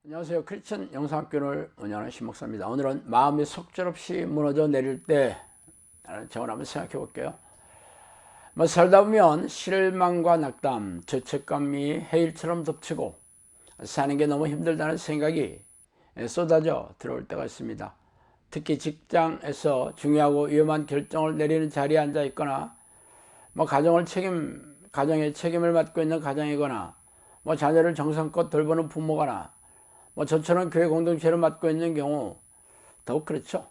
안녕하세요. 크리스천 영상학교를 운영하는 신목사입니다. 오늘은 마음이 속절없이 무너져 내릴 때 라는 제목을 한번 생각해 볼게요. 살다 보면 실망과 낙담, 죄책감이 해일처럼 덮치고 사는 게 너무 힘들다는 생각이 쏟아져 들어올 때가 있습니다. 특히 직장에서 중요하고 위험한 결정을 내리는 자리에 앉아 있거나 가정의 책임을 맡고 있는 가장이거나 자녀를 정성껏 돌보는 부모거나 저처럼 교회 공동체를 맡고 있는 경우 더욱 그렇죠.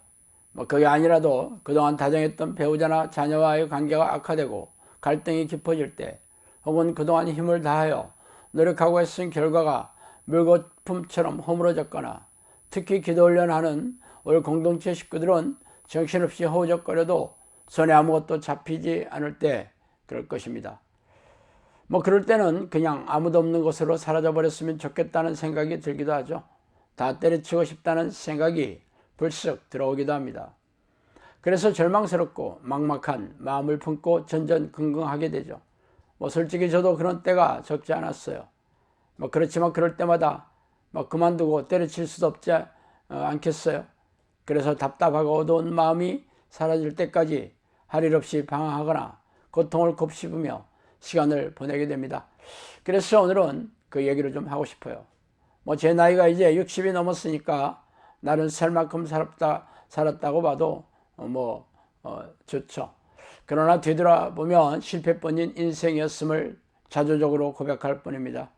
그게 아니라도 그동안 다정했던 배우자나 자녀와의 관계가 악화되고 갈등이 깊어질 때, 혹은 그동안 힘을 다하여 노력하고 애쓴 결과가 물거품처럼 허물어졌거나, 특히 기도훈련하는 우리 공동체 식구들은 정신없이 허우적거려도 손에 아무것도 잡히지 않을 때 그럴 것입니다. 그럴 때는 그냥 아무도 없는 곳으로 사라져버렸으면 좋겠다는 생각이 들기도 하죠. 다 때려치고 싶다는 생각이 불쑥 들어오기도 합니다. 그래서 절망스럽고 막막한 마음을 품고 전전긍긍하게 되죠. 솔직히 저도 그런 때가 적지 않았어요. 그렇지만 그럴 때마다 그만두고 때려칠 수도 없지 않겠어요. 그래서 답답하고 어두운 마음이 사라질 때까지 할 일 없이 방황하거나 고통을 곱씹으며 시간을 보내게 됩니다. 그래서 오늘은 그 얘기를 좀 하고 싶어요. 제 나이가 이제 60이 넘었으니까 나는 살 만큼 살았다고 봐도 좋죠. 그러나 뒤돌아보면 실패뿐인 인생이었음을 자조적으로 고백할 뿐입니다.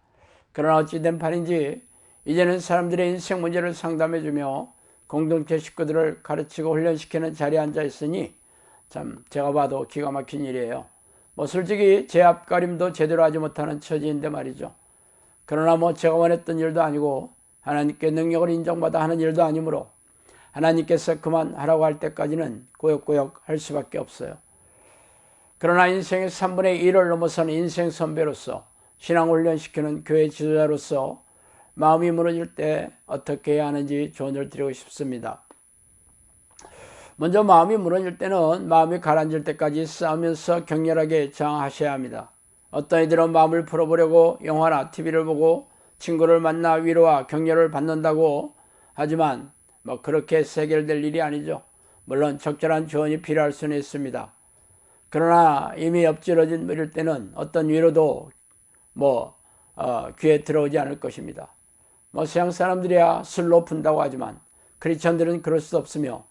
그러나 어찌된 판인지 이제는 사람들의 인생 문제를 상담해주며 공동체 식구들을 가르치고 훈련시키는 자리에 앉아 있으니 참 제가 봐도 기가 막힌 일이에요. 솔직히 제 앞가림도 제대로 하지 못하는 처지인데 말이죠. 그러나 제가 원했던 일도 아니고 하나님께 능력을 인정받아 하는 일도 아니므로 하나님께서 그만하라고 할 때까지는 꾸역꾸역 할 수밖에 없어요. 그러나 인생의 3분의 1을 넘어서는 인생 선배로서, 신앙 훈련시키는 교회 지도자로서 마음이 무너질 때 어떻게 해야 하는지 조언을 드리고 싶습니다. 먼저 마음이 무너질 때는 마음이 가라앉을 때까지 싸우면서 격렬하게 저항하셔야 합니다. 어떤 이들은 마음을 풀어보려고 영화나 TV를 보고 친구를 만나 위로와 격려를 받는다고 하지만 그렇게 해결될 일이 아니죠. 물론 적절한 조언이 필요할 수는 있습니다. 그러나 이미 엎질러진 물일 때는 어떤 위로도 귀에 들어오지 않을 것입니다. 서양 사람들이야 술로 푼다고 하지만 크리스천들은 그럴 수 없으며,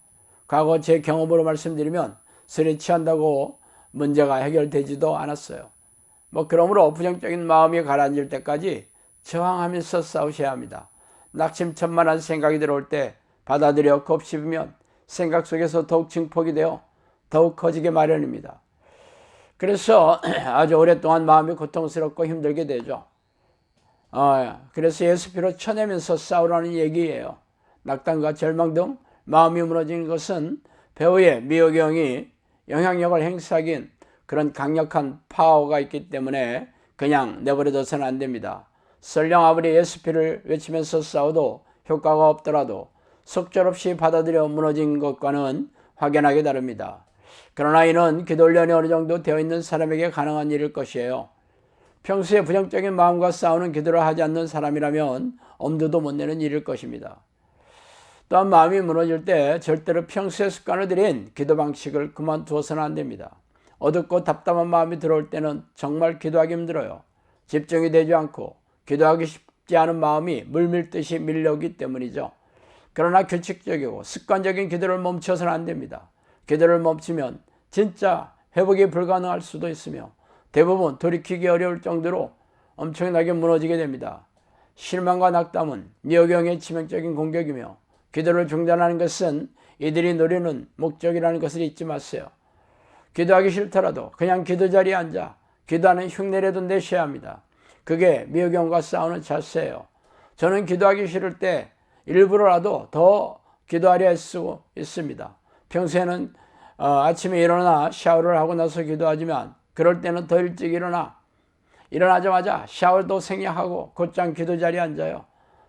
과거 제 경험으로 말씀드리면 술에 취한다고 문제가 해결되지도 않았어요. 그러므로 부정적인 마음이 가라앉을 때까지 저항하면서 싸우셔야 합니다. 낙심천만한 생각이 들어올 때 받아들여 곱씹으면 생각 속에서 더욱 증폭이 되어 더욱 커지게 마련입니다. 그래서 아주 오랫동안 마음이 고통스럽고 힘들게 되죠. 그래서 예수피로 쳐내면서 싸우라는 얘기예요. 낙담과 절망 등 마음이 무너지는 것은 배우의 미호경이 영향력을 행사하긴 그런 강력한 파워가 있기 때문에 그냥 내버려둬서는 안 됩니다. 설령 아무리 예수피를 외치면서 싸워도 효과가 없더라도 속절없이 받아들여 무너진 것과는 확연하게 다릅니다. 그러나 이는 기도 훈련이 어느 정도 되어 있는 사람에게 가능한 일일 것이에요. 평소에 부정적인 마음과 싸우는 기도를 하지 않는 사람이라면 엄두도 못 내는 일일 것입니다. 또한 마음이 무너질 때 절대로 평소의 습관을 들인 기도 방식을 그만두어서는 안 됩니다. 어둡고 답답한 마음이 들어올 때는 정말 기도하기 힘들어요. 집중이 되지 않고 기도하고 깊지 않은 마음이 물밀듯이 밀려오기 때문이죠. 그러나 규칙적이고 습관적인 기도를 멈춰서는 안 됩니다. 기도를 멈추면 진짜 회복이 불가능할 수도 있으며 대부분 돌이키기 어려울 정도로 엄청나게 무너지게 됩니다. 실망과 낙담은 미호경의 치명적인 공격이며 기도를 중단하는 것은 이들이 노리는 목적이라는 것을 잊지 마세요. 기도하기 싫더라도 그냥 기도 자리에 앉아 기도하는 흉내라도 내셔야 합니다. 그게 미호경과 싸우는 자세예요. 저는 기도하기 싫을 때 일부러라도 더 기도하려 할 수 있습니다. 평소에는 아침에 일어나 샤워를 하고 나서 기도하지만 그럴 때는 더 일찍 일어나자마자 샤워도 생략하고 곧장 기도 자리에 앉아요.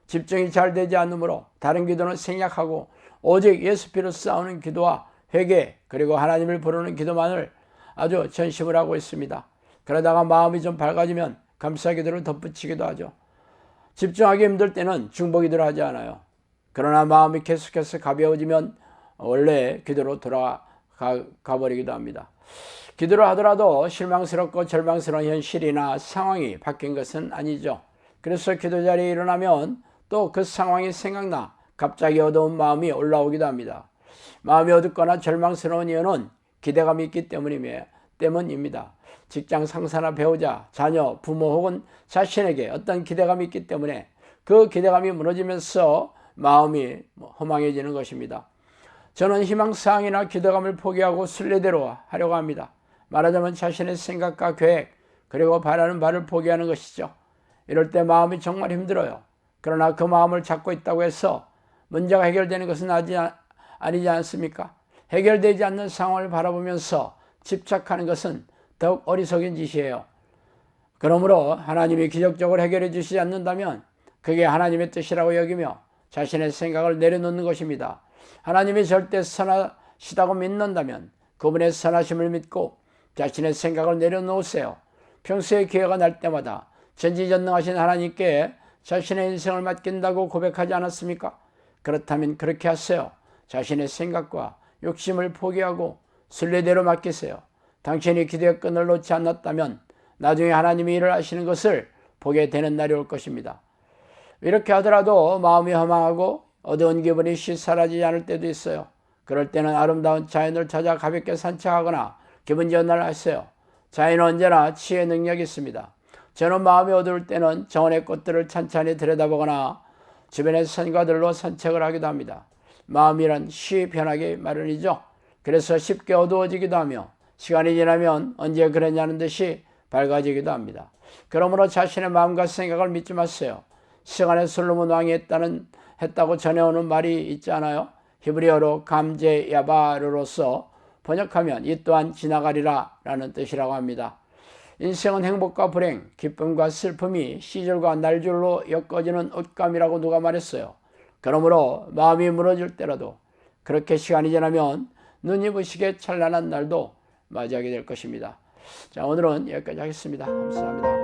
집중이 잘 되지 않으므로 다른 기도는 생략하고 오직 예수피로 싸우는 기도와 회개 그리고 하나님을 부르는 기도만을 아주 전심을 하고 있습니다. 그러다가 마음이 좀 밝아지면 감사기도를 덧붙이기도 하죠. 집중하기 힘들 때는 중보기도를 하지 않아요. 그러나 마음이 계속해서 가벼워지면 원래 기도로 돌아가 버리기도 합니다. 기도를 하더라도 실망스럽고 절망스러운 현실이나 상황이 바뀐 것은 아니죠. 그래서 기도 자리에 일어나면 또 그 상황이 생각나 갑자기 어두운 마음이 올라오기도 합니다. 마음이 어둡거나 절망스러운 이유는 기대감이 있기 때문입니다. 직장 상사나 배우자, 자녀, 부모 혹은 자신에게 어떤 기대감이 있기 때문에 그 기대감이 무너지면서 마음이 허망해지는 것입니다. 저는 희망사항이나 기대감을 포기하고 순례대로 하려고 합니다. 말하자면 자신의 생각과 계획 그리고 바라는 바를 포기하는 것이죠. 이럴 때 마음이 정말 힘들어요. 그러나 그 마음을 잡고 있다고 해서 문제가 해결되는 것은 아니지 않습니까? 해결되지 않는 상황을 바라보면서 집착하는 것은 더욱 어리석은 짓이에요. 그러므로 하나님이 기적적으로 해결해 주시지 않는다면 그게 하나님의 뜻이라고 여기며 자신의 생각을 내려놓는 것입니다. 하나님이 절대 선하시다고 믿는다면 그분의 선하심을 믿고 자신의 생각을 내려놓으세요. 평소에 기회가 날 때마다 전지전능하신 하나님께 자신의 인생을 맡긴다고 고백하지 않았습니까? 그렇다면 그렇게 하세요. 자신의 생각과 욕심을 포기하고 순례대로 맡기세요. 당신이 기도의 끈을 놓지 않았다면 나중에 하나님이 일을 하시는 것을 보게 되는 날이 올 것입니다. 이렇게 하더라도 마음이 허망하고 어두운 기분이 사라지지 않을 때도 있어요. 그럴 때는 아름다운 자연을 찾아 가볍게 산책하거나 기분 좋은 날 하세요. 자연은 언제나 치유의 능력이 있습니다. 저는 마음이 어두울 때는 정원의 꽃들을 찬찬히 들여다보거나 주변의 산과들로 산책을 하기도 합니다. 마음이란 쉽게 변하기 마련이죠. 그래서 쉽게 어두워지기도 하며 시간이 지나면 언제 그랬냐는 듯이 밝아지기도 합니다. 그러므로 자신의 마음과 생각을 믿지 마세요. 시간에 솔로몬 왕이 했다고 전해오는 말이 있지 않아요? 히브리어로 감제야바르로서 번역하면 이 또한 지나가리라 라는 뜻이라고 합니다. 인생은 행복과 불행, 기쁨과 슬픔이 시절과 날줄로 엮어지는 옷감이라고 누가 말했어요. 그러므로 마음이 무너질 때라도 그렇게 시간이 지나면 눈이 부시게 찬란한 날도 맞이하게 될 것입니다. 자, 오늘은 여기까지 하겠습니다. 감사합니다.